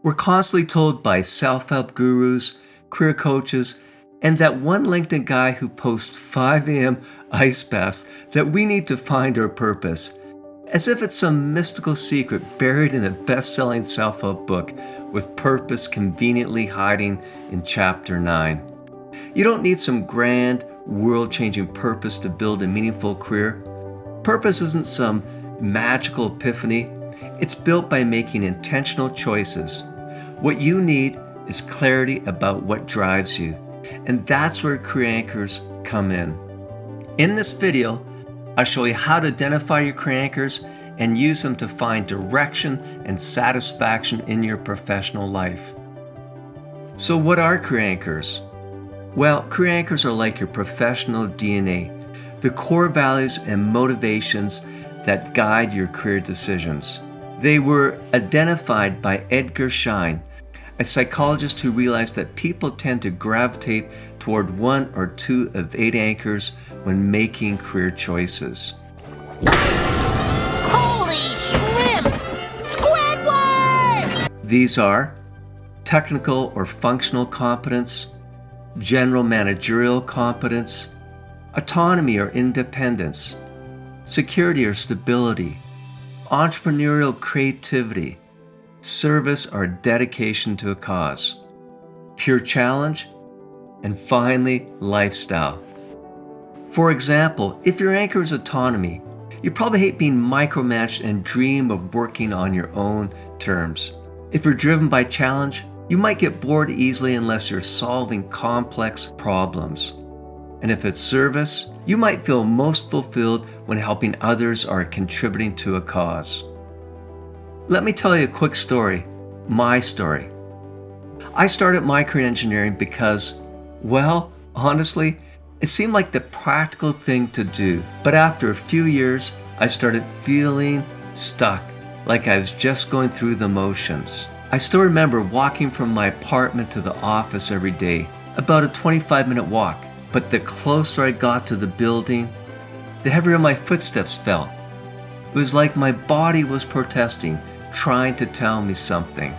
We're constantly told by self-help gurus, career coaches, and that one LinkedIn guy who posts 5 a.m. ice baths that we need to find our purpose, as if it's some mystical secret buried in a best-selling self-help book with purpose conveniently hiding in chapter 9. You don't need some grand, world-changing purpose to build a meaningful career. Purpose isn't some magical epiphany. It's built by making intentional choices. What you need is clarity about what drives you, and that's where Career Anchors come in. In this video, I'll show you how to identify your career anchors and use them to find direction and satisfaction in your professional life. So what are career anchors? Well, career anchors are like your professional DNA, the core values and motivations that guide your career decisions. They were identified by Edgar Schein, a psychologist who realized that people tend to gravitate toward 1 or 2 of 8 anchors when making career choices. Holy shrimp! Squidward! These are technical or functional competence, general managerial competence, autonomy or independence, security or stability, entrepreneurial creativity, service or dedication to a cause, pure challenge, and finally, lifestyle. For example, if your anchor is autonomy, you probably hate being micromanaged and dream of working on your own terms. If you're driven by challenge, you might get bored easily unless you're solving complex problems. And if it's service, you might feel most fulfilled when helping others or contributing to a cause. Let me tell you a quick story, my story. I started my career in engineering because, well, honestly, it seemed like the practical thing to do. But after a few years, I started feeling stuck, like I was just going through the motions. I still remember walking from my apartment to the office every day, about a 25-minute walk. But the closer I got to the building, the heavier my footsteps felt. It was like my body was protesting, trying to tell me something.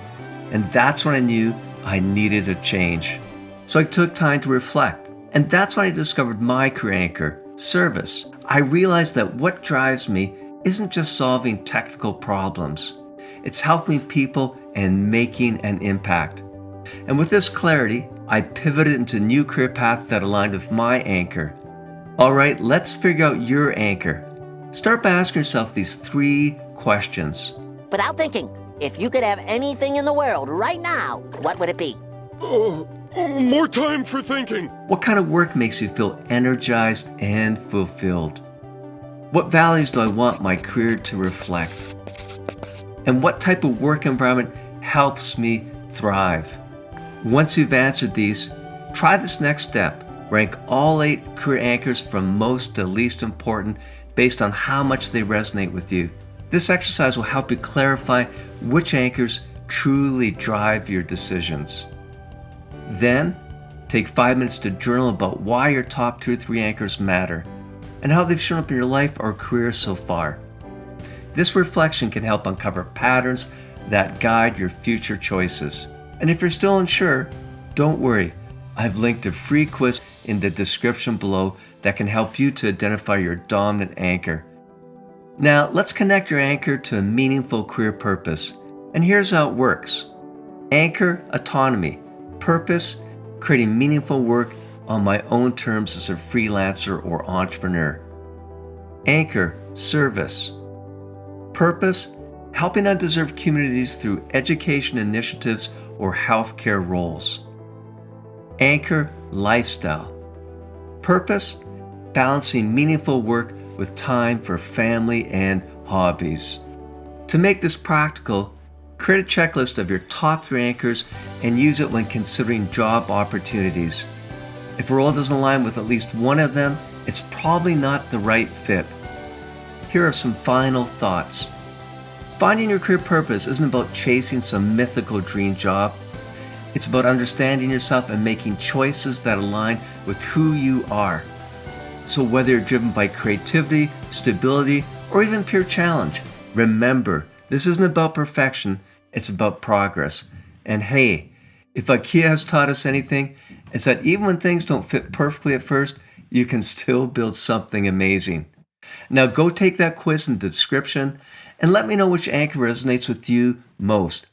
And that's when I knew I needed a change. So I took time to reflect. And that's when I discovered my career anchor, service. I realized that what drives me isn't just solving technical problems. It's helping people and making an impact. And with this clarity, I pivoted into a new career path that aligned with my anchor. All right, let's figure out your anchor. Start by asking yourself these 3 questions. Without thinking, if you could have anything in the world right now, what would it be? More time for thinking. What kind of work makes you feel energized and fulfilled? What values do I want my career to reflect? And what type of work environment helps me thrive? Once you've answered these, try this next step. Rank all 8 career anchors from most to least important based on how much they resonate with you. This exercise will help you clarify which anchors truly drive your decisions. Then, take 5 minutes to journal about why your top 2 or 3 anchors matter and how they've shown up in your life or career so far. This reflection can help uncover patterns that guide your future choices. And if you're still unsure, don't worry. I've linked a free quiz in the description below that can help you to identify your dominant anchor. Now, let's connect your anchor to a meaningful career purpose. And here's how it works. Anchor, autonomy. Purpose, creating meaningful work on my own terms as a freelancer or entrepreneur. Anchor, service. Purpose, helping undeserved communities through education initiatives or healthcare roles. Anchor, lifestyle. Purpose, balancing meaningful work with time for family and hobbies. To make this practical, create a checklist of your top 3 anchors and use it when considering job opportunities. If a role doesn't align with at least one of them, it's probably not the right fit. Here are some final thoughts. Finding your career purpose isn't about chasing some mythical dream job. It's about understanding yourself and making choices that align with who you are. So whether you're driven by creativity, stability, or even pure challenge, remember, this isn't about perfection, it's about progress. And hey, if IKEA has taught us anything, it's that even when things don't fit perfectly at first, you can still build something amazing. Now go take that quiz in the description and let me know which anchor resonates with you most.